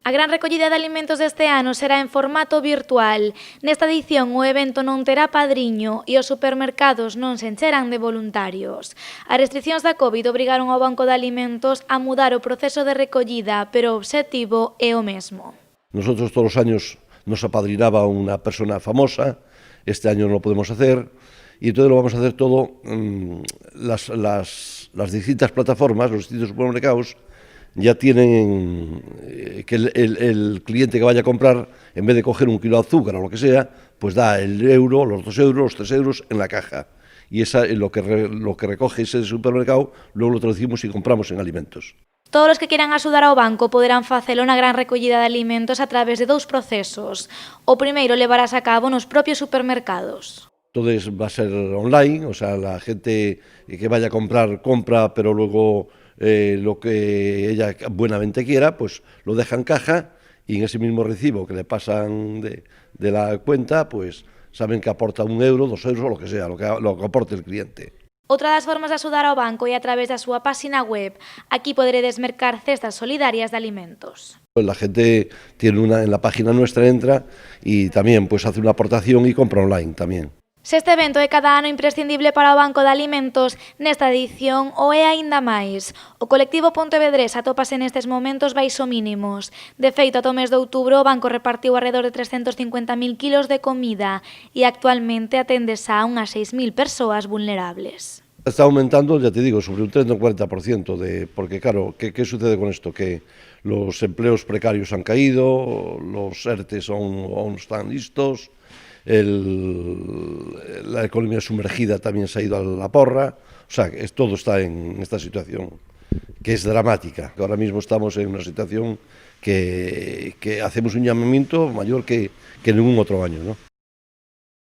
A gran recollida de alimentos deste ano será en formato virtual. Nesta edición o evento non terá padriño e os supermercados non se encherán de voluntarios. As restriccións da COVID obrigaron ao Banco de Alimentos a mudar o proceso de recollida, pero o obxectivo é o mesmo. Nosotros todos os años nos apadrinaba una persona famosa, este año no lo podemos hacer y entonces lo vamos a hacer todo las distintas plataformas, los distintos supermercados ya tienen que el cliente que vaya a comprar, en vez de coger un kilo de azúcar o lo que sea, pues da el euro, los 2 euros, los 3 euros en la caja. Y esa es lo que recoge ese supermercado, luego lo traducimos y compramos en alimentos. Todos os que queiran axudar ao banco poderán facelo na gran recollida de alimentos a través de dous procesos. O primeiro levarás a cabo nos propios supermercados. Todo va a ser online, o sea, la gente que vaya a comprar, compra, pero luego lo que ella buenamente quiera, pues lo deja en caja y en ese mismo recibo que le pasan de la cuenta, pues saben que aporta 1 euro, 2 euros o lo que sea, lo que aporte el cliente. Outra das formas de axudar ao banco é a través da súa páxina web. Aquí poderedes mercar cestas solidarias de alimentos. La gente tiene en la página nuestra entra y también pues hace una aportación y compra online también. Se este evento é cada ano imprescindible para o Banco de Alimentos, nesta edición o é aínda máis. O colectivo Pontevedrés atópase nestes momentos baixo mínimos. De feito, ata o mes de outubro o banco repartiu alrededor de 350.000 kilos de comida e actualmente atende xa a unhas 6.000 persoas vulnerables. Está aumentando, ya te digo, sobre un 30 o un 40%, porque claro, ¿qué sucede con esto? Que los empleos precarios han caído, los ERTEs aún están listos, la economía sumergida también se ha ido a la porra, o sea, todo está en esta situación que es dramática. Ahora mismo estamos en una situación que hacemos un llamamiento mayor que ningún otro año, ¿no?